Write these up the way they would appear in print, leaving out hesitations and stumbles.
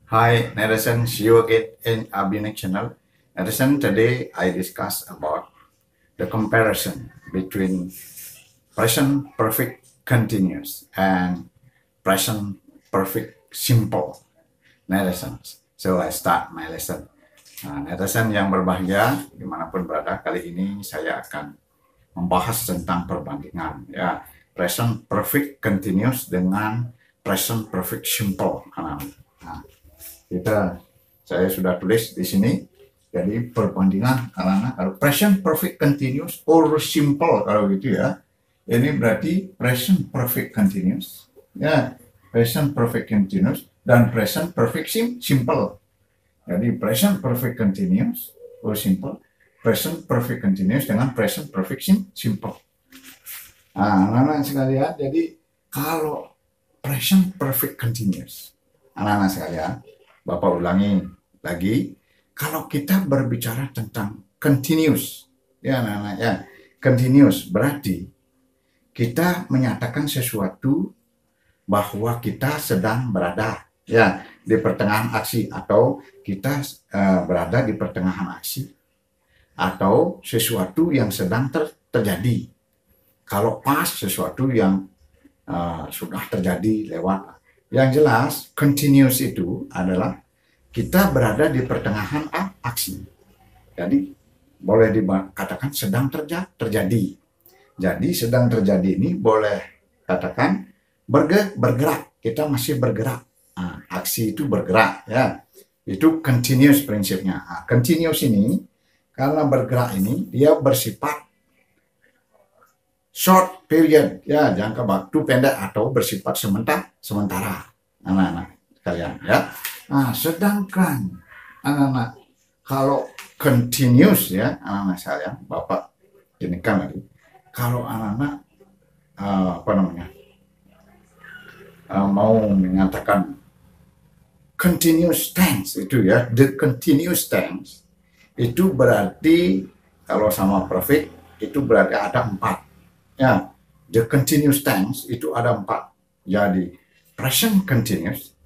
Hi, Narasan. See you again in Abhinav channel. Narasan, today I discuss about the comparison between present perfect continuous and present perfect simple narrations. So I start my lesson. Narasan yang berbahagia dimanapun berada, kali ini saya akan membahas tentang perbandingan ya present perfect continuous dengan present perfect simple. Nah, saya sudah tulis di sini. Jadi perbandingan karena kalau present perfect continuous or simple kalau gitu ya. Ini berarti present perfect continuous ya, present perfect continuous dan present perfect simple. Jadi present perfect continuous or simple, present perfect continuous dengan present perfect simple. Nah, anak-anak sekalian, jadi kalau present perfect continuous, anak-anak sekalian, Bapak ulangi lagi, kalau kita berbicara tentang continuous, ya anak-anak ya, continuous berarti kita menyatakan sesuatu bahwa kita sedang berada ya di pertengahan aksi atau kita berada di pertengahan aksi atau sesuatu yang sedang terjadi. Kalau pas sesuatu yang sudah terjadi lewat. Yang jelas continuous itu adalah kita berada di pertengahan aksi. Jadi boleh dikatakan sedang terjadi. Jadi sedang terjadi ini boleh katakan bergerak. Kita masih bergerak. Nah, aksi itu bergerak ya. Itu continuous prinsipnya. Nah, continuous ini karena bergerak ini dia bersifat short period ya, jangka waktu pendek atau bersifat sementara anak-anak sekalian ya. Nah, sedangkan anak-anak kalau continuous ya anak-anak sekalian, Bapak ini kan lagi kalau anak-anak mau menyatakan continuous tense itu ya, the continuous tense itu berarti kalau sama perfect itu berarti ada 4 ya. The continuous tense itu ada 4. Jadi present continuous,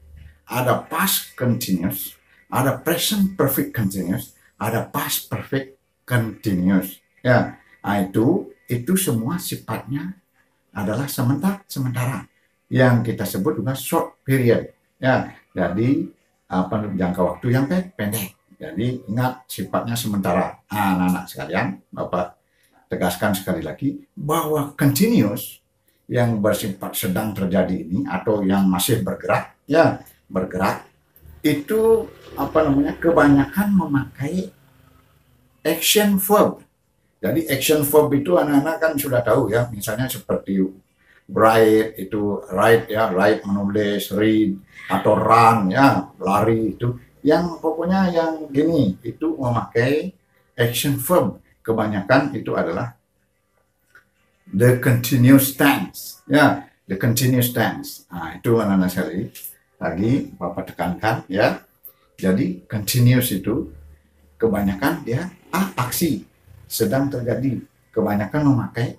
ada past continuous, ada present perfect continuous, ada past perfect continuous ya. Nah, itu semua sifatnya adalah sementara yang kita sebut juga short period ya. Jadi jangka waktu yang pendek. Jadi ingat sifatnya sementara. Nah, anak-anak sekalian, Bapak tegaskan sekali lagi bahwa continuous yang bersifat sedang terjadi ini atau yang masih bergerak ya, bergerak itu kebanyakan memakai action verb. Jadi action verb itu anak-anak kan sudah tahu ya, misalnya seperti write itu write ya, write menulis, read atau run ya, lari itu. Yang pokoknya yang gini itu memakai action verb. Kebanyakan itu adalah the continuous tense ya, the continuous tense. Nah, itu anak-anak sekali lagi Bapak tekankan ya. Jadi continuous itu kebanyakan dia aksi sedang terjadi, kebanyakan memakai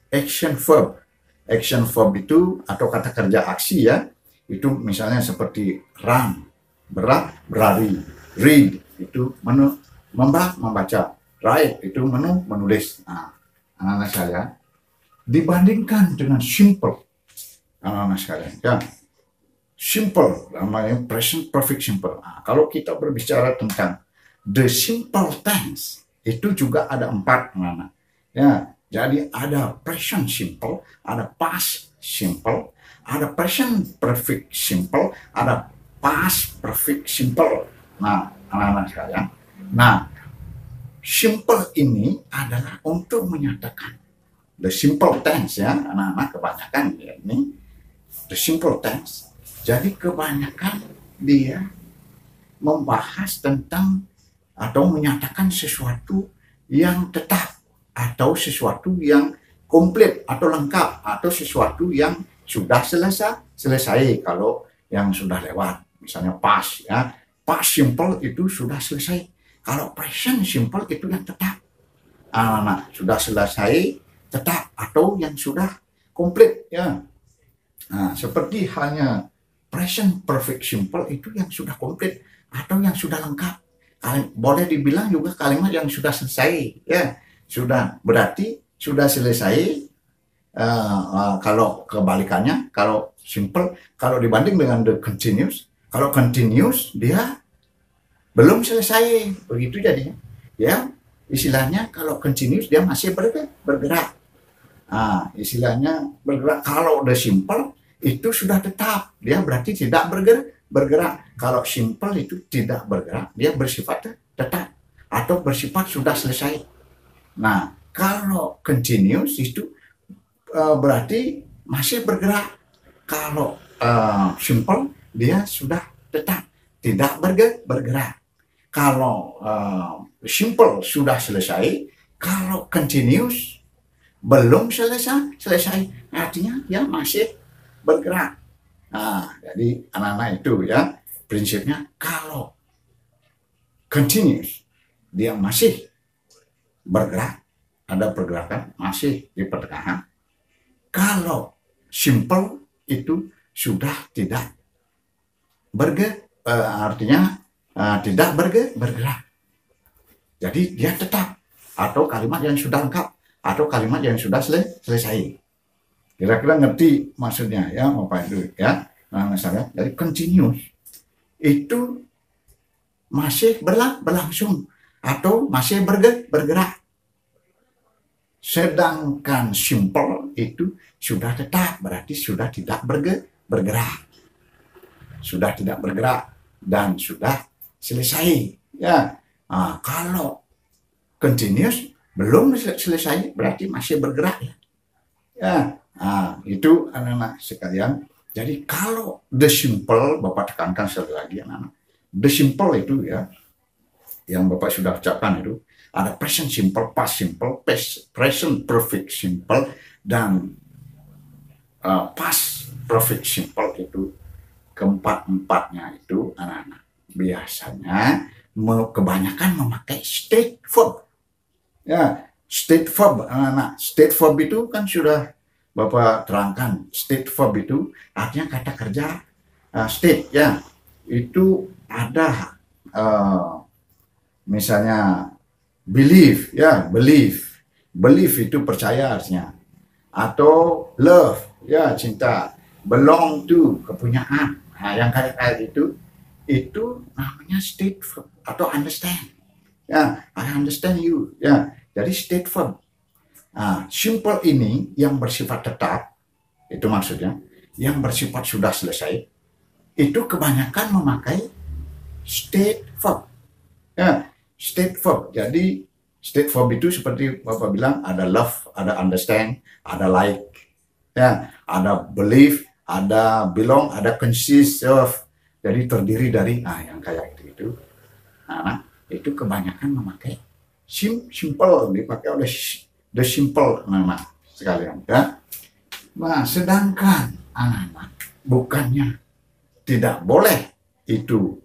action verb. Action verb itu atau kata kerja aksi ya, itu misalnya seperti run, berlari, read itu membaca, write itu menulis. Nah, anak-anak saya dibandingkan dengan simple, anak-anak sekalian ya, simple namanya present perfect simple. Nah, kalau kita berbicara tentang the simple tense itu juga ada 4 anak-anak ya. Jadi ada present simple, ada past simple, ada present perfect simple, ada past perfect simple. Nah, anak-anak sekalian, nah simple ini adalah untuk menyatakan the simple tense ya, anak-anak kebanyakan ya, ini the simple tense. Jadi kebanyakan dia membahas tentang atau menyatakan sesuatu yang tetap atau sesuatu yang komplit atau lengkap atau sesuatu yang sudah selesai kalau yang sudah lewat, misalnya past ya, past simple itu sudah selesai. Kalau present simple itu yang tetap, sudah selesai tetap atau yang sudah komplit ya. Nah, seperti halnya present perfect simple itu yang sudah komplit atau yang sudah lengkap. Boleh dibilang juga kalimat yang sudah selesai, ya. Sudah berarti sudah selesai. Kalau kebalikannya, kalau simple, kalau dibanding dengan the continuous, kalau continuous dia belum selesai, begitu jadinya. Ya, istilahnya kalau continuous dia masih bergerak. Istilahnya bergerak. Kalau the simple itu sudah tetap, dia berarti tidak bergerak. Kalau simple itu tidak bergerak, dia bersifat tetap atau bersifat sudah selesai. Nah, kalau continuous itu berarti masih bergerak. Kalau simple dia sudah tetap tidak bergerak. Kalau simple sudah selesai, kalau continuous belum selesai, artinya dia masih bergerak. Nah, jadi anak-anak itu ya prinsipnya, kalau continuous dia masih bergerak, ada pergerakan, masih di pertengahan. Kalau simple itu sudah tidak artinya tidak bergerak. Jadi dia tetap, atau kalimat yang sudah lengkap, atau kalimat yang sudah selesai. Kira-kira ngerti maksudnya ya apa itu ya? Nah, misalnya dari continuous itu masih berlangsung atau masih bergerak. Sedangkan simple itu sudah tetap, berarti sudah tidak bergerak. Sudah tidak bergerak dan sudah selesai. Ya, kalau continuous belum selesai, berarti masih bergerak. Ya, itu anak-anak sekalian. Jadi kalau the simple, Bapak tekankan sekali lagi anak-anak. The simple itu ya, yang Bapak sudah ucapkan itu, ada present simple, past simple, present perfect simple, dan past perfect simple itu. Keempat-empatnya itu anak-anak biasanya kebanyakan memakai state verb. Ya, state verb anak-anak. State verb itu kan sudah Bapak terangkan. State verb itu artinya kata kerja state ya. Itu ada misalnya believe ya, believe itu percaya artinya, atau love ya, cinta, belong to kepunyaan. Yang kayak itu namanya state verb, atau understand ya, I understand you ya, jadi state verb. Simple ini yang bersifat tetap, itu maksudnya yang bersifat sudah selesai, itu kebanyakan memakai state verb ya. State verb. Jadi state verb itu seperti Bapak bilang, ada love, ada understand, ada like, ya, ada believe, ada belong, ada consist of. Jadi terdiri dari yang kayak itu. Nah, itu kebanyakan memakai simple, dipakai oleh the simple nama sekalian ya. Nah, sedangkan anak-anak bukannya tidak boleh itu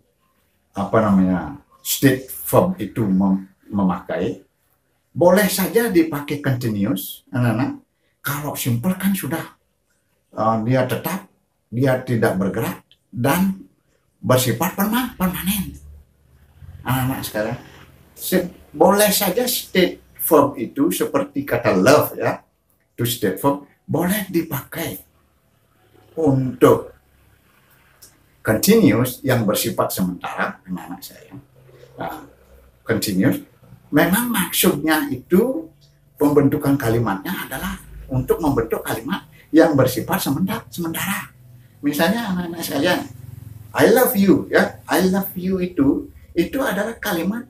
state verb itu memakai, boleh saja dipakai continuous anak-anak. Kalau simple kan sudah dia tetap, dia tidak bergerak dan bersifat permanen. Anak-anak sekarang boleh saja state verb itu seperti kata love ya, itu state verb boleh dipakai untuk continuous yang bersifat sementara anak-anak saya. Continuous memang maksudnya itu pembentukan kalimatnya adalah untuk membentuk kalimat yang bersifat sementara. Misalnya anak-anak sekalian, I love you ya, I love you itu adalah kalimat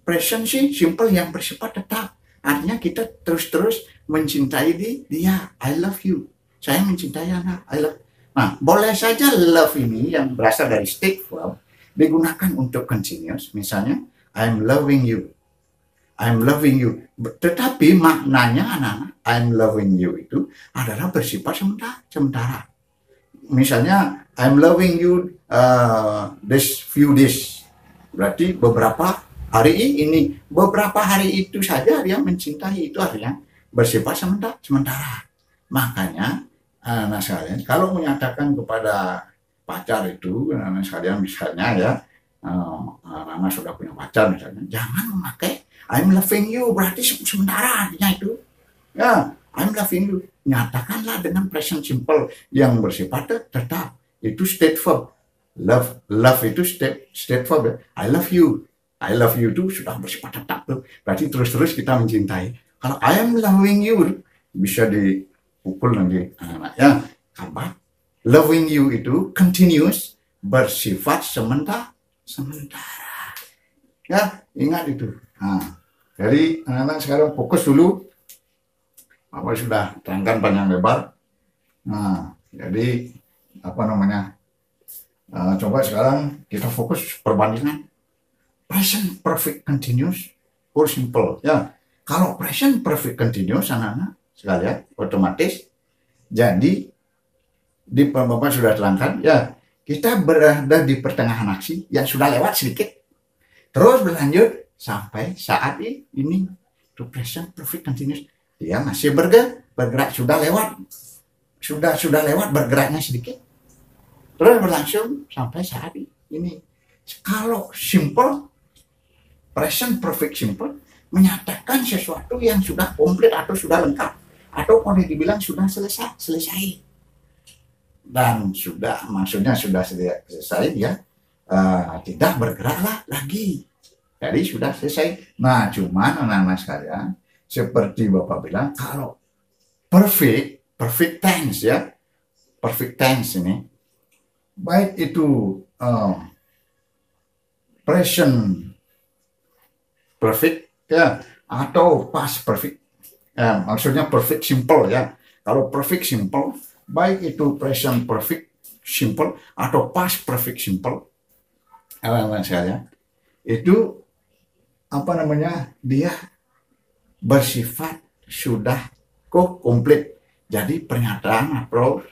present simple yang bersifat tetap. Artinya kita terus-terus mencintai dia, I love you. Saya mencintai anak, I love. Nah, boleh saja love ini yang berasal dari state verb digunakan untuk continuous, misalnya I'm loving you. I'm loving you. Tetapi maknanya anak-anak, I'm loving you itu adalah bersifat sementara. Misalnya I'm loving you this few days. Berarti beberapa hari ini, beberapa hari itu saja dia mencintai, itu artinya bersifat sementara. Makanya anak sekalian, kalau menyatakan kepada pacar itu, anak sekalian misalnya ya, anak sudah punya pacar misalnya, jangan memakai I'm loving you, berarti sementara artinya itu. Ya, I'm loving you. Nyatakanlah dengan present simple yang bersifat tetap. Itu state verb. Love itu state verb. Ya. I love you. I love you itu sudah bersifat tetap tuh. Berarti terus-terus kita mencintai. Kalau I am loving you bisa dipukul nanti anak ya. Apa? Loving you itu continuous, bersifat sementara. Ya, ingat itu. Nah, jadi anak-anak sekarang fokus dulu. Bapak sudah terangkan panjang lebar. Nah, jadi apa namanya? Coba sekarang kita fokus perbandingan present perfect continuous or simple. Ya, kalau present perfect continuous anak-anak sekalian otomatis jadi di Bapak sudah terangkan ya, kita berada di pertengahan aksi yang sudah lewat sedikit. Terus berlanjut sampai saat ini to present perfect continuous. Dia masih bergerak sudah lewat bergeraknya sedikit. Terus berlangsung sampai saat ini. Kalau simple present perfect simple menyatakan sesuatu yang sudah komplit atau sudah lengkap atau boleh dibilang sudah selesai. Dan maksudnya sudah selesai ya, tidak bergeraklah lagi. Jadi sudah selesai. Nah, cuman anak-anak sekalian, seperti Bapak bilang, kalau perfect tense ya, perfect tense ini, baik itu present perfect ya, atau past perfect, maksudnya perfect simple ya. Kalau perfect simple, baik itu present perfect simple atau past perfect simple, anak-anak sekalian, itu apa namanya, dia bersifat sudah komplit. Jadi pernyataan atau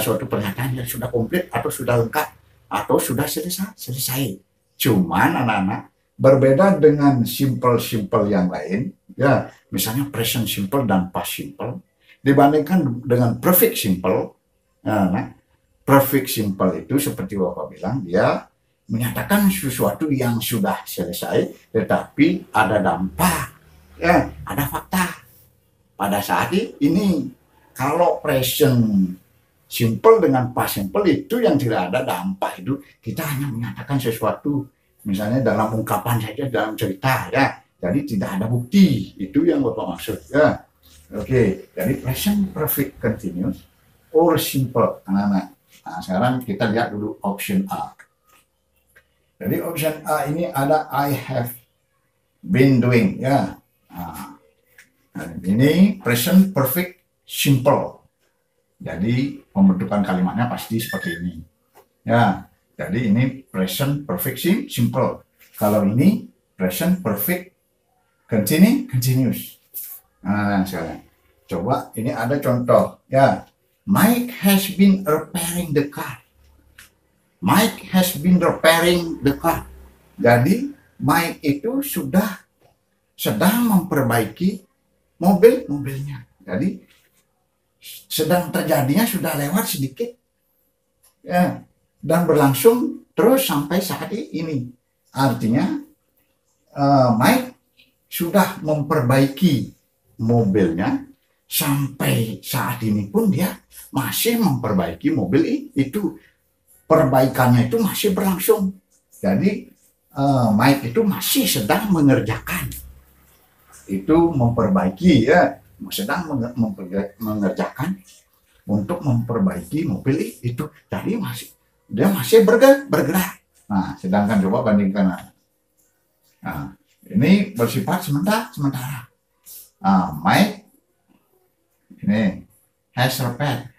suatu pernyataan yang sudah komplit atau sudah lengkap atau sudah selesai. Cuman anak-anak berbeda dengan simple yang lain ya, misalnya present simple dan past simple dibandingkan dengan perfect simple. Nah, perfect simple itu seperti Bapak bilang, dia menyatakan sesuatu yang sudah selesai, tetapi ada dampak, ya, ada fakta pada saat ini. Kalau present simple dengan past simple itu yang tidak ada dampak, itu kita hanya menyatakan sesuatu, misalnya dalam ungkapan saja, dalam cerita, ya, jadi tidak ada bukti. Itu yang Bapak maksud, ya. Oke, jadi present perfect continuous or simple, anak-anak. Nah, sekarang kita lihat dulu option A. Jadi option A ini ada I have been doing, ya. Nah, ini present perfect simple. Jadi pembentukan kalimatnya pasti seperti ini. Ya, jadi ini present perfect simple. Kalau ini present perfect continuous. Nah, sekarang coba ini ada contoh, ya. Mike has been repairing the car. Mike has been repairing the car. Jadi Mike itu sudah sedang memperbaiki mobilnya. Jadi sedang terjadinya sudah lewat sedikit, ya, dan berlangsung terus sampai saat ini. Artinya Mike sudah memperbaiki mobilnya sampai saat ini pun dia masih memperbaiki mobil itu. Perbaikannya itu masih berlangsung. Jadi Mike itu masih sedang mengerjakan, itu memperbaiki, ya, sedang mengerjakan untuk memperbaiki mobil itu. Jadi dia masih bergerak. Nah, sedangkan coba bandingkan. Nah, ini bersifat sementara. Mike ini has repaired,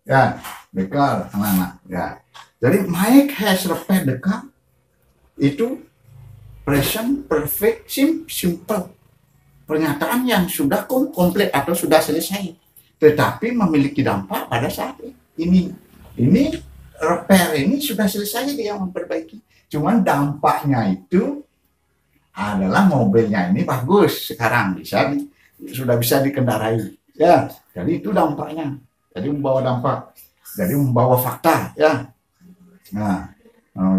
ya, betul, anak-anak, ya. Jadi Mike has repaired the car itu present perfect simple, pernyataan yang sudah komplit atau sudah selesai, tetapi memiliki dampak pada saat ini. Ini repair ini sudah selesai, dia memperbaiki. Cuman dampaknya itu adalah mobilnya ini bagus sekarang, sudah bisa dikendarai, ya. Jadi itu dampaknya. Jadi membawa dampak, jadi membawa fakta, ya. Nah,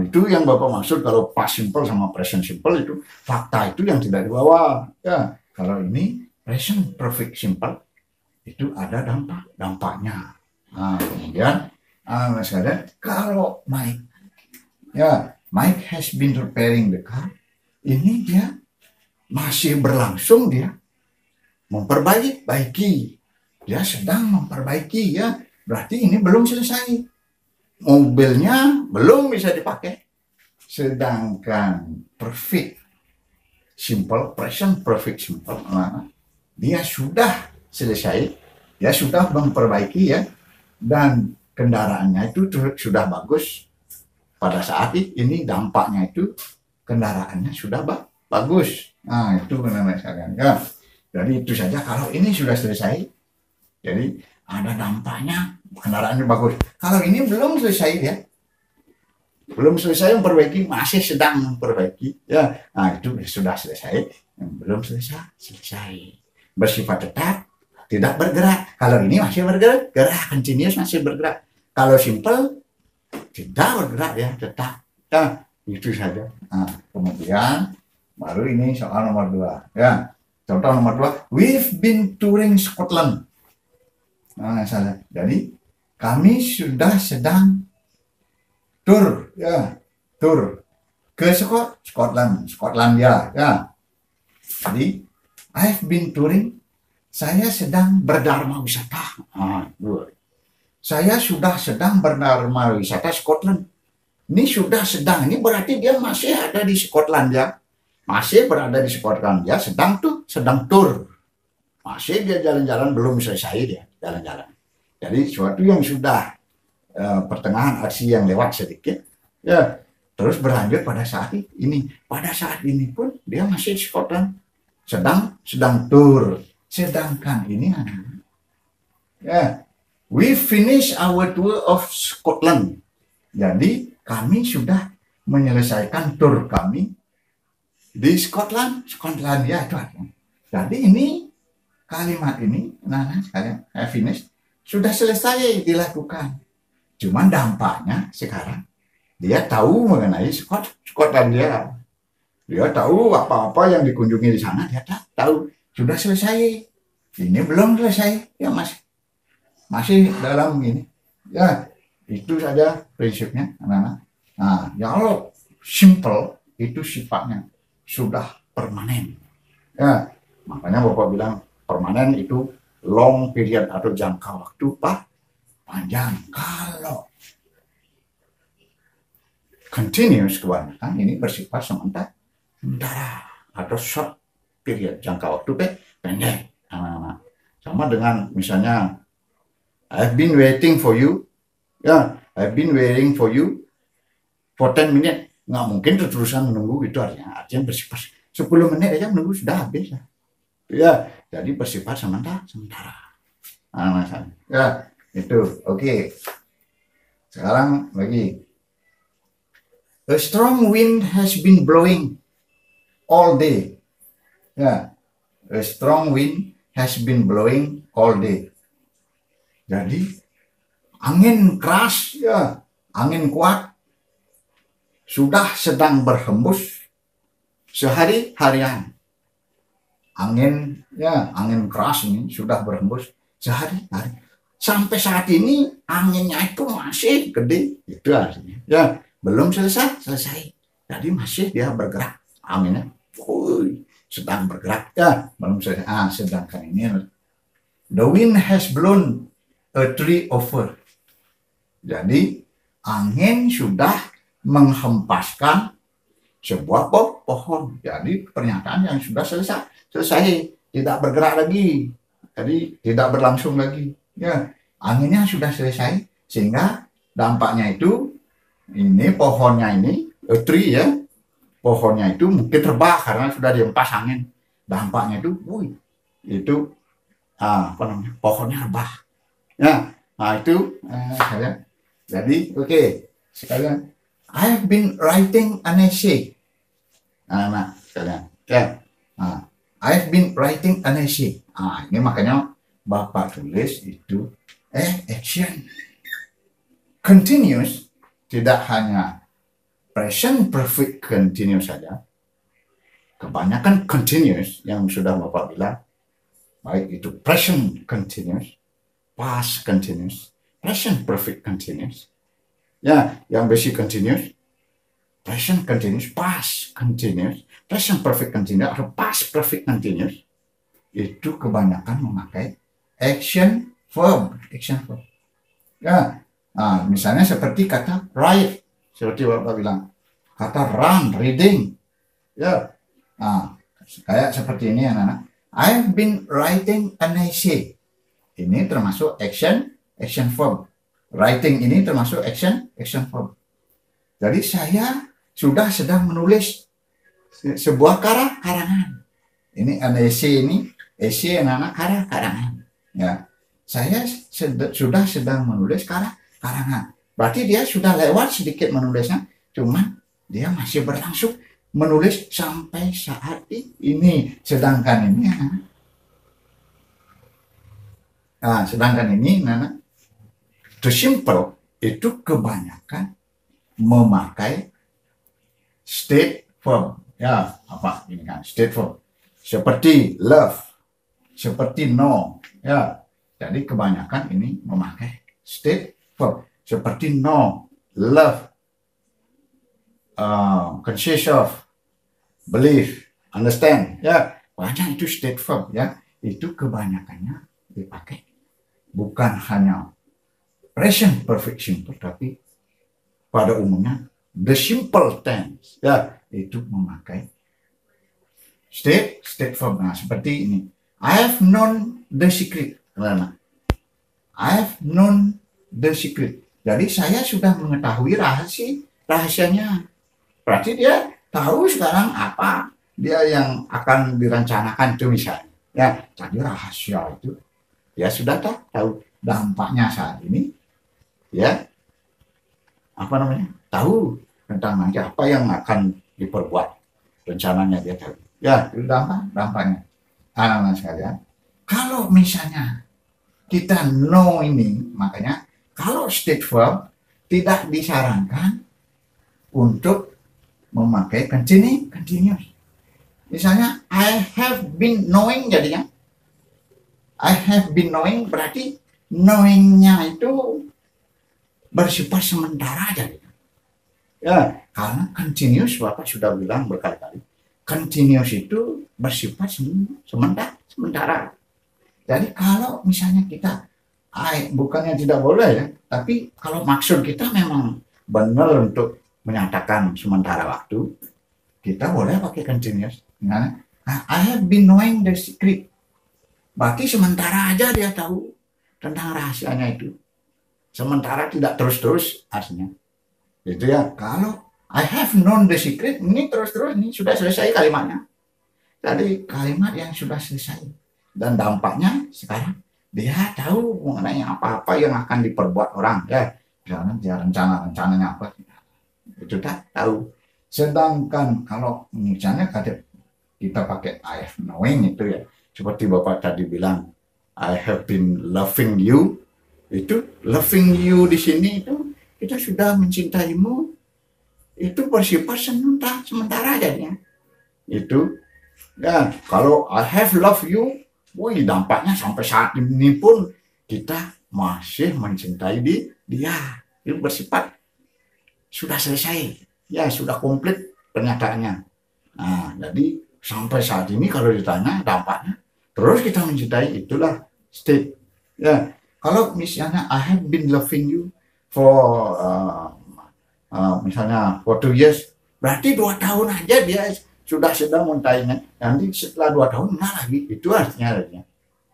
itu yang Bapak maksud kalau past simple sama present simple itu fakta itu yang tidak dibawa. Ya, kalau ini present perfect simple itu ada dampaknya. Nah, kemudian kalau Mike has been repairing the car, ini dia masih berlangsung, dia memperbaiki, dia sedang memperbaiki, ya berarti ini belum selesai, mobilnya belum bisa dipakai. Sedangkan perfect simple, present perfect simple, dia sudah selesai, dia sudah memperbaiki, ya, dan kendaraannya itu sudah bagus. Pada saat ini dampaknya itu kendaraannya sudah bagus. Nah, itu benar-benar sekalian, ya. Jadi itu saja, kalau ini sudah selesai, jadi ada dampaknya, kendaraannya bagus. Kalau ini belum selesai, ya, belum selesai memperbaiki, masih sedang memperbaiki, ya, nah itu sudah selesai, belum selesai, bersifat tetap, tidak bergerak. Kalau ini masih bergerak, continuous, masih bergerak. Kalau simple tidak bergerak, ya, tetap. Nah, itu saja. Nah, kemudian baru ini soal nomor 2, ya. Contoh nomor 2, we've been touring Scotland. Nah, salah. Jadi kami sudah sedang tur, ya, tur ke Skotlandia, ya. Jadi I've been touring, saya sedang berdharma wisata. Saya sudah sedang berdharma wisata Scotland. Ini sudah sedang, ini berarti dia masih ada di Skotlandia, masih berada di Skotlandia, sedang tur, masih dia jalan-jalan, belum selesai dia jalan-jalan. Jadi sesuatu yang sudah pertengahan aksi yang lewat sedikit, ya, terus berlanjut pada saat ini. Pada saat ini pun dia masih di Scotland, sedang tur. Sedangkan ini, ya, we finish our tour of Scotland. Jadi kami sudah menyelesaikan tur kami di Skotlandia itu artinya. Jadi ini kalimat ini, saya finish, sudah selesai dilakukan. Cuman dampaknya sekarang dia tahu mengenai Skotlandia. Dia tahu apa-apa yang dikunjungi di sana, dia tahu. Sudah selesai. Ini belum selesai, ya, masih dalam ini. Ya, itu saja prinsipnya, anak-anak. Nah, kalau simple itu sifatnya sudah permanen. Ya, makanya Bapak bilang permanen itu long period atau jangka waktu panjang. Kalau continuous kebanyakan ini bersifat sementara atau short period, jangka waktu pendek. Nah, sama dengan misalnya I've been waiting for you, ya, I've been waiting for you for 10 minutes. Nggak mungkin terus-terusan menunggu, itu artinya bersifat 10 menit aja menunggu sudah habis, ya. Jadi bersifat sementara. Nah, ya, itu oke. Sekarang lagi, a strong wind has been blowing all day. Ya, a strong wind has been blowing all day. Jadi angin keras, ya, angin kuat sudah sedang berhembus sehari-harian. Angin keras ini sudah berhembus sehari-hari. Sampai saat ini anginnya itu masih gede, itu artinya, ya, belum selesai. Jadi masih dia bergerak, anginnya sedang bergerak, ya, belum selesai. Sedangkan ini, the wind has blown a tree over. Jadi angin sudah menghempaskan sebuah pohon. Jadi pernyataan yang sudah selesai, tidak bergerak lagi, jadi tidak berlangsung lagi, ya, anginnya sudah selesai, sehingga dampaknya itu ini pohonnya ini, tree, ya, pohonnya itu mungkin rebah karena sudah dihempas angin. Dampaknya itu, pohonnya rebah, ya. Nah, itu jadi oke. Sekalian, I've been writing an essay. Sekalian, ya. I've been writing an essay. Ini makanya Bapak tulis itu action. Continuous tidak hanya present perfect continuous saja, kebanyakan continuous yang sudah Bapak bilang, baik itu present continuous, past continuous, present perfect continuous, ya, yang basic continuous, present continuous, past continuous, present perfect continuous, atau past perfect continuous, itu kebanyakan memakai action verb. Ya, nah, misalnya seperti kata write, seperti Bapak bilang, kata run, reading, ya. Nah, kayak seperti ini anak-anak. I've been writing an essay. Ini termasuk action verb. Writing ini termasuk action verb. Jadi saya sudah sedang menulis sebuah karangan. Ini an essay, ini essay anak-anak, karangan. Ya, saya sudah sedang menulis karangan. Berarti dia sudah lewat sedikit menulisnya, cuman dia masih berlangsung menulis sampai saat ini. Sedangkan ini, the simple itu kebanyakan memakai state verb. Ya, apa ini kan state verb? Seperti love, seperti no. Ya, jadi kebanyakan ini memakai state verb. Seperti no, love, consist of, believe, understand, ya, banyak itu state verb, ya. Itu kebanyakannya dipakai bukan hanya present perfect simple, tapi pada umumnya the simple tense, ya, itu memakai state verb. Nah, seperti ini, I have known the secret. I have known the secret. Jadi saya sudah mengetahui rahasianya. Berarti dia tahu sekarang apa dia yang akan direncanakan itu misalnya. Ya, jadi rahasia itu dia sudah tahu dampaknya saat ini. Ya, apa namanya? Tahu tentang nanti apa yang akan diperbuat. Rencananya dia tahu. Ya, itu dampaknya. Anak-anak sekalian, kalau misalnya kita know ini, makanya kalau state verb tidak disarankan untuk memakai continuous. Misalnya I have been knowing, jadinya I have been knowing berarti knowingnya itu bersifat sementara jadinya. Ya, karena continuous Bapak sudah bilang berkali-kali, continuous itu bersifat sementara. Jadi kalau misalnya kita bukannya tidak boleh ya, tapi kalau maksud kita memang benar untuk menyatakan sementara waktu, kita boleh pakai continuous. Nah, I have been knowing the secret. Berarti sementara aja dia tahu tentang rahasianya itu. Sementara tidak terus-terus artinya. Itu ya, kalau I have known the secret, ini terus-terus, ini sudah selesai kalimatnya. Jadi kalimat yang sudah selesai. Dan dampaknya sekarang dia tahu mengenai apa-apa yang akan diperbuat orang. Ya, misalnya dia rencananya apa. Itu tahu. Sedangkan kalau misalnya kita pakai I have knowing itu ya, seperti Bapak tadi bilang, I have been loving you. Itu loving you di sini itu kita sudah mencintaimu. Itu bersifat sementara jadinya. Itu ya, kalau I have loved you, dampaknya sampai saat ini pun kita masih mencintai dia. Itu bersifat sudah selesai, ya sudah komplit pernyataannya. Nah, jadi sampai saat ini kalau ditanya dampaknya, terus kita mencintai, itulah state. Ya, kalau misalnya I have been loving you for misalnya for 2 years, berarti 2 tahun aja dia sudah sedang mencintainya. Nanti setelah 2 tahun lagi, itu artinya.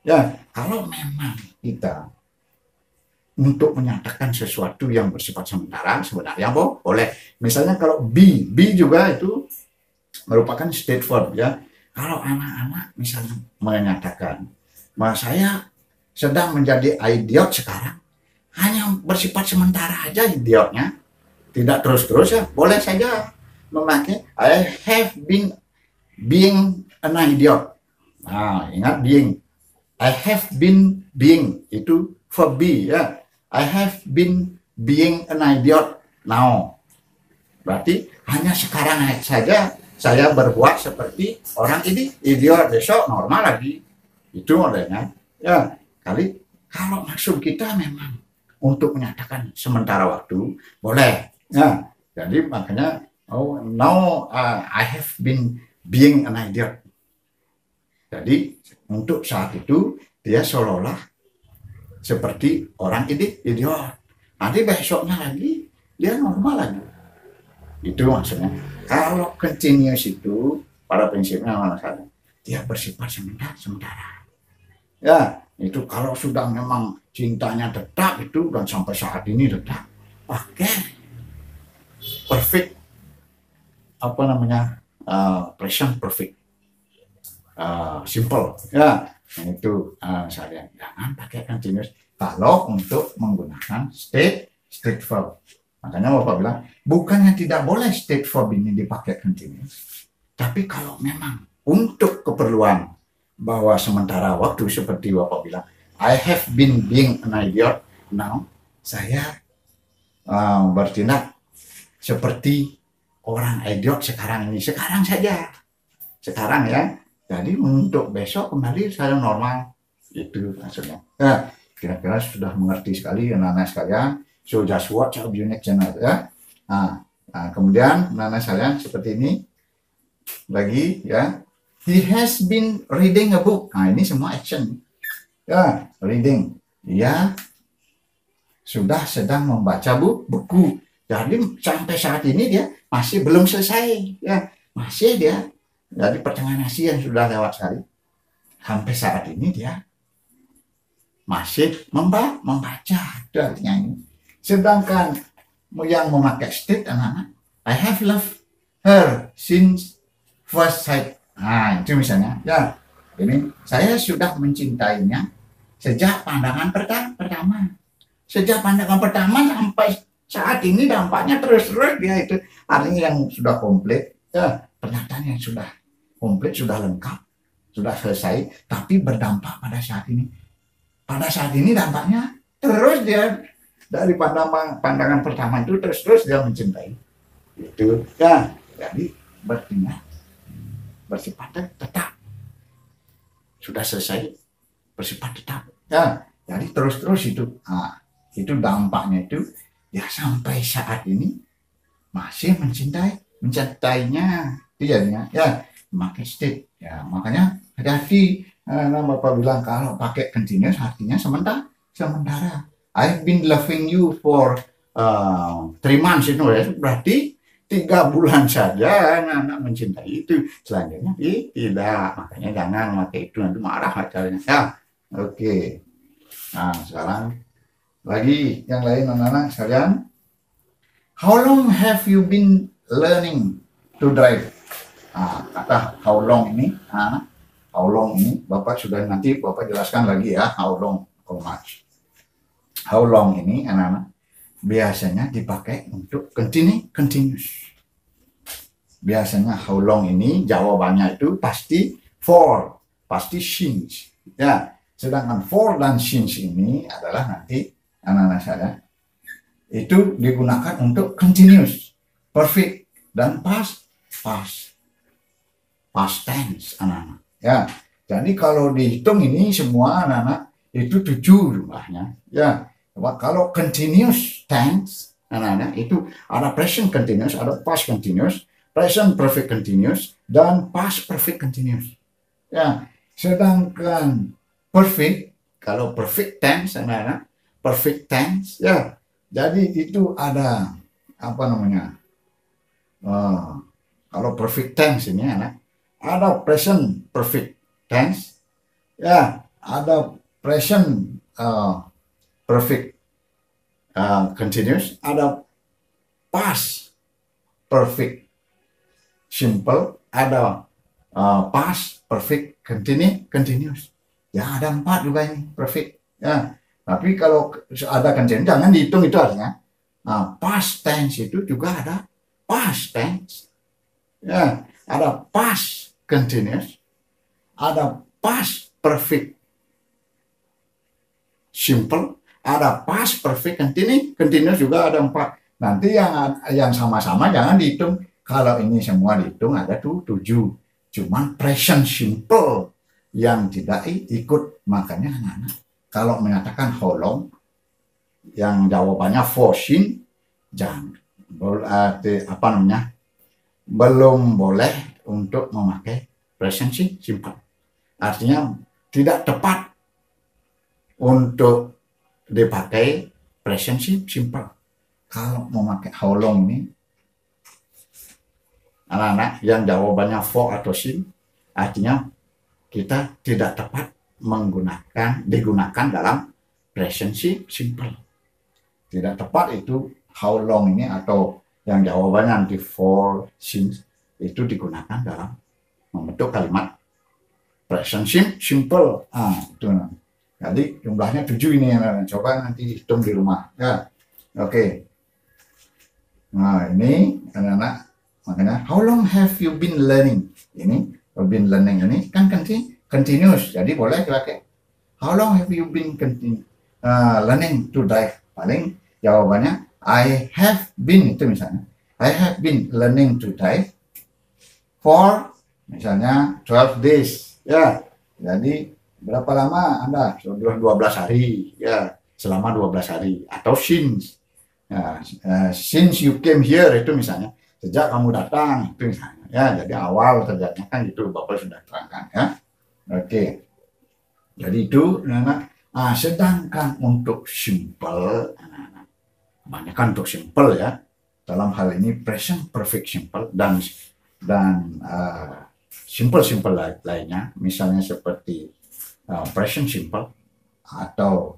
Ya, kalau memang kita untuk menyatakan sesuatu yang bersifat sementara, sebenarnya boleh. Misalnya kalau be juga itu merupakan state verb, ya. Kalau anak-anak misalnya menyatakan bahwa saya sedang menjadi idiot sekarang, hanya bersifat sementara aja idiotnya, tidak terus-terus, ya boleh saja memakai I have been being an idiot. Nah, ingat being. I have been being itu verb be, ya. I have been being an idiot. now. Berarti hanya sekarang saja saya berbuat seperti orang ini, idiot, besok normal lagi. Itu modelnya. Ya, kali kalau maksud kita memang untuk menyatakan sementara waktu, boleh. Ya, jadi makanya, oh, now I have been being an idiot. Jadi untuk saat itu dia seolah-olah seperti orang ini idiot. Nanti besoknya lagi dia normal lagi. Itu maksudnya. Kalau continuous itu pada prinsipnya masalah dia bersifat sementara. Ya, itu kalau sudah memang cintanya tetap itu dan sampai saat ini tetap, pakai perfect apa namanya present perfect simple. Ya, itu saya jangan pakai continuous kalau untuk menggunakan state verb. Makanya Bapak bilang bukannya tidak boleh state verb ini dipakai continuous, tapi kalau memang untuk keperluan bahwa sementara waktu seperti Bapak bilang I have been being an idiot, now saya bertindak seperti orang idiot sekarang ini, sekarang saja, sekarang ya. Jadi untuk besok kembali saya normal, itu maksudnya. Nah, kira-kira sudah mengerti sekali anak-anak sekalian. So just watch our next channel ya. Nah, kemudian anak-anak sekalian seperti ini lagi ya. He has been reading a book. Nah, ini semua action. Ya, reading. Dia sudah sedang membaca buku. Jadi sampai saat ini dia masih belum selesai. Ya, masih dia. Jadi pertengahan Asia yang sudah lewat sekali. Sampai saat ini dia masih membaca. Itu artinya ini. Sedangkan yang memakai state anak-anak, I have loved her since first sight. Nah, itu misalnya. Ya, ini saya sudah mencintainya sejak pandangan pertama. Sejak pandangan pertama sampai saat ini dampaknya terus-terus dia itu. Artinya yang sudah komplit. Ya, pernyataan yang sudah komplit, sudah lengkap, sudah selesai, tapi berdampak pada saat ini. Pada saat ini dampaknya terus dia dari pandangan pertama itu terus dia mencintai. Itu ya, jadi bertindak bersifat tetap. Sudah selesai bersifat tetap. Ya, jadi terus itu. Nah, itu dampaknya itu ya sampai saat ini masih mencintainya dia ya, pakai state. Ya, makanya hati-hati. Bapak bilang kalau pakai continuous artinya sementara. I've been loving you for 3 months itu ya, berarti 3 bulan saja anak mencintai itu, selanjutnya tidak. Makanya jangan pakai itu, nanti marah pacarnya ya. Oke. Nah, sekarang lagi yang lain anak-anak sekalian. How long have you been learning to drive? Nah, kata how long ini, how long ini Bapak sudah, nanti Bapak jelaskan lagi ya, how long, how much. How long ini anak-anak biasanya dipakai untuk continuous. Biasanya how long ini jawabannya itu pasti for, pasti since. Ya, sedangkan for dan since ini adalah nanti anak-anak saya itu digunakan untuk continuous, perfect dan past tense anak-anak. Ya, jadi kalau dihitung ini semua anak-anak itu 7 jumlahnya. Ya. Kalau continuous tense, anak-anak itu ada present continuous, ada past continuous, present perfect continuous, dan past perfect continuous. Ya, sedangkan perfect, kalau perfect tense, anak-anak, perfect tense, ya, jadi itu ada apa namanya? Kalau perfect tense ini, anak, ada present perfect tense, ya, ada present perfect continuous, ada past perfect simple, ada past perfect continuous. Ya, ada 4 juga ini perfect. Ya, tapi kalau ada continuous jangan dihitung itu artinya. Past tense itu juga ada past tense. Ya, ada past continuous, ada past perfect simple, ada past perfect continuous juga ada 4. Nanti yang sama-sama jangan dihitung. Kalau ini semua dihitung ada tuh 7. Cuman present simple yang tidak ikut. Makanya anak-anak kalau menyatakan how long yang jawabannya for sin, jangan apa namanya, belum boleh untuk memakai present simple. Artinya tidak tepat untuk dipakai present simple. Kalau memakai how long ini, anak-anak yang jawabannya for atau sin, artinya kita tidak tepat digunakan dalam present simple. Tidak tepat itu how long ini, atau yang jawabannya nanti for, since, itu digunakan dalam membentuk kalimat present simple. Itu. Jadi jumlahnya 7 ini, coba nanti hitung di rumah ya. Oke. Nah ini anak-anak, makanya how long have you been learning, ini been learning ini kan continuous, jadi boleh pakai how long have you been learning to drive. Paling jawabannya I have been, itu misalnya I have been learning to drive for misalnya 12 days ya. Jadi berapa lama Anda? Sudah 12 hari ya, selama 12 hari. Atau since since you came here, itu misalnya sejak kamu datang, itu misalnya ya. Jadi awal terjadinya kan itu Bapak sudah terangkan ya. Oke. Jadi itu sedangkan untuk simple, kebanyakan untuk simple ya, dalam hal ini present perfect simple dan simple lainnya, misalnya seperti present simple atau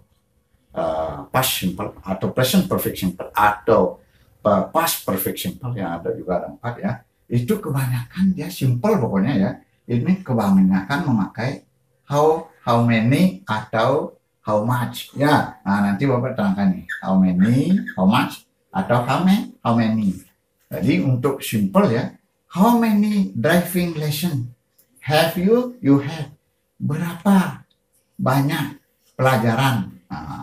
past simple atau present perfect simple atau past perfect simple, yang ada juga ada 4 ya. Itu kebanyakan dia simple pokoknya ya. Ini kebanyakan memakai how many atau how much ya. Nah nanti Bapak terangkan nih how many, how much atau how many. Jadi untuk simple ya, how many driving lesson have you had? Berapa banyak pelajaran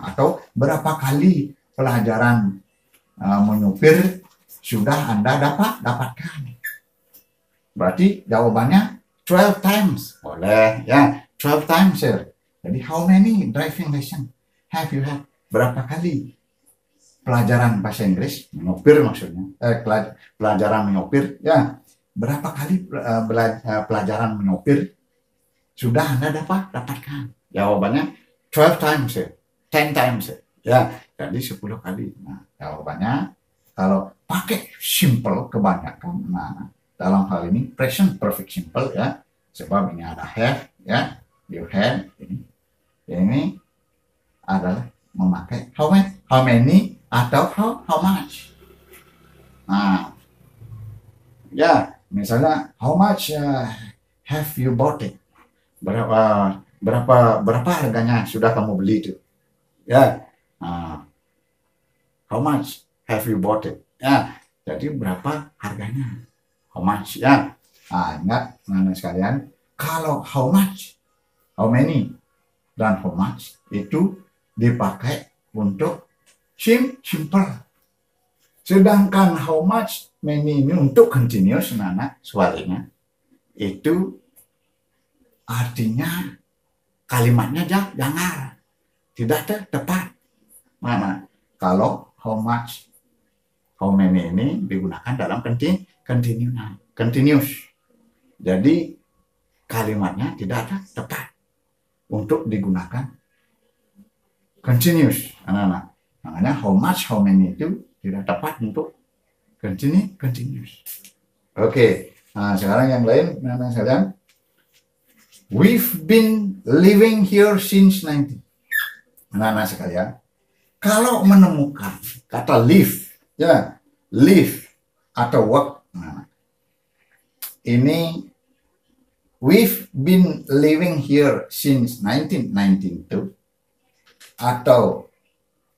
atau berapa kali pelajaran menyupir sudah Anda dapatkan. Berarti jawabannya 12 times. Boleh ya, 12 times sir. Jadi how many driving lesson have you had? Berapa kali pelajaran bahasa Inggris menyupir, maksudnya pelajaran menyupir ya. Berapa kali pelajaran menyupir sudah Anda dapatkan? Jawabannya 12 times ya, 10 times ya. Jadi 10 kali. Nah, jawabannya kalau pakai simple kebanyakan, dalam hal ini present perfect simple ya, sebab ini ada have ya, you had, ini adalah memakai how many atau how much. Nah, ya, misalnya how much have you bought it? Berapa harganya sudah kamu beli itu? Ya. How much have you bought it? Ya. Jadi berapa harganya? How much ya? Ingat anak sekalian, kalau how much, how many dan how much itu dipakai untuk simple. Sedangkan how much, many ini untuk continuous, sebaliknya itu artinya kalimatnya jangan, tidak tepat. Mana kalau how much, how many ini digunakan dalam continuous. Jadi kalimatnya tidak tepat untuk digunakan continuous, anak-anak. Makanya how much, how many itu tidak tepat untuk continuous. Oke. Nah, sekarang yang lain, anak-anak sekalian. We've been living here since 19. Anak-anak sekalian, kalau menemukan kata live, ya, live atau work, ini we've been living here since 1992, atau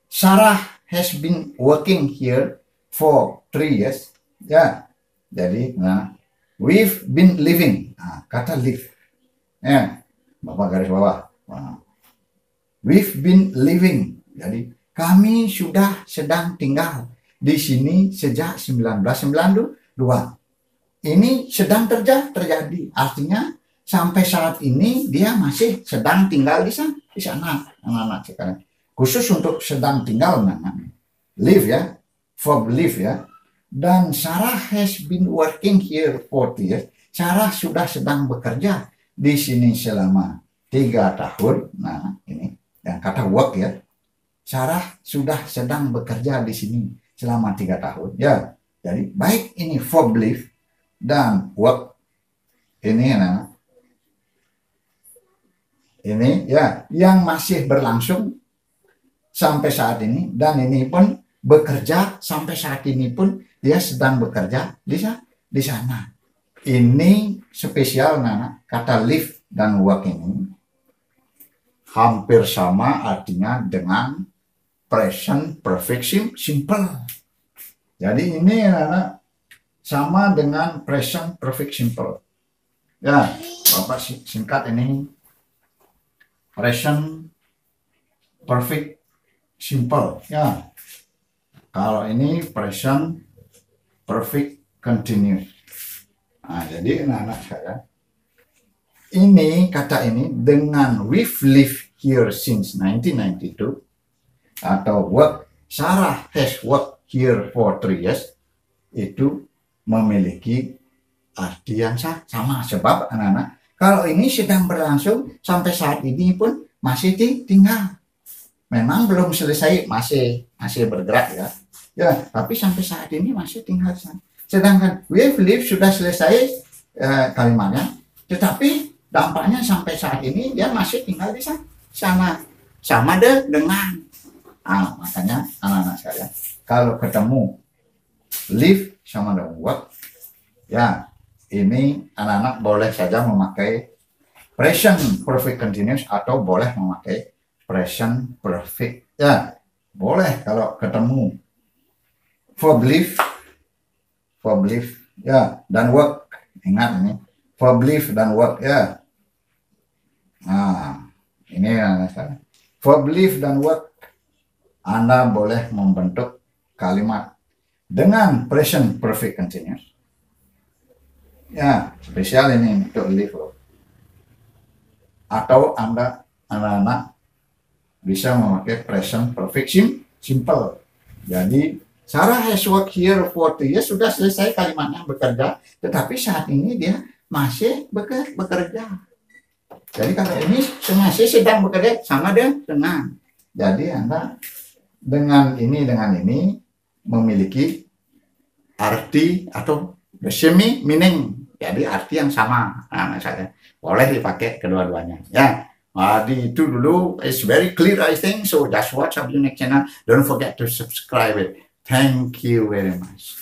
Sarah has been working here for 3 years, ya. Jadi, we've been living, kata live. Ya, Bapak garis bawah. We've been living. Jadi kami sudah sedang tinggal. di sini sejak 1992. Ini sedang terjadi, artinya sampai saat ini dia masih sedang tinggal di sana, anak-anak sekarang. Khusus untuk sedang tinggal, live ya, for live ya. Dan Sarah has been working here for 3 years. Sarah sudah sedang bekerja di sini selama 3 tahun. Nah, ini yang kata work ya. Sarah sudah sedang bekerja di sini selama 3 tahun. Ya, jadi baik ini for live dan work ini ini ya yang masih berlangsung sampai saat ini, dan ini pun bekerja sampai saat ini pun dia sedang bekerja di sana. Ini spesial kata live dan work ini hampir sama artinya dengan present perfect simple. Jadi ini sama dengan present perfect simple. Ya, Bapak singkat ini present perfect simple. Ya, kalau ini present perfect continuous. Nah, jadi anak-anak saya, ini kata ini dengan we've lived here since 1992 atau work, Sarah has worked here for 3 years, itu memiliki arti yang sama. Sebab anak-anak, kalau ini sedang berlangsung sampai saat ini pun masih tinggal, memang belum selesai, masih bergerak ya, tapi sampai saat ini masih tinggal di sana. Sedangkan we've lived sudah selesai kalimatnya, tetapi dampaknya sampai saat ini dia masih tinggal di sana, sama dengan makanya anak-anak saya kalau ketemu live sama dengan work, ya ini anak-anak boleh saja memakai present perfect continuous atau boleh memakai present perfect, ya boleh kalau ketemu for belief ya, dan work. Ingat ini for belief dan work ya. Nah, ini for belief dan work, Anda boleh membentuk kalimat dengan present perfect continuous. Ya, spesial ini untuk live. Atau anak-anak bisa memakai present perfect simple. Jadi Sarah has worked here for 2 years, sudah selesai kalimatnya bekerja, tetapi saat ini dia masih bekerja. Jadi kalau ini masih sedang bekerja sama dengan. Jadi Anda dengan ini memiliki arti atau the same meaning. Jadi arti yang sama. Nah, misalnya boleh dipakai kedua-duanya. Ya, jadi itu dulu. It's very clear, I think. So just watch our next channel. Don't forget to subscribe it. Thank you very much.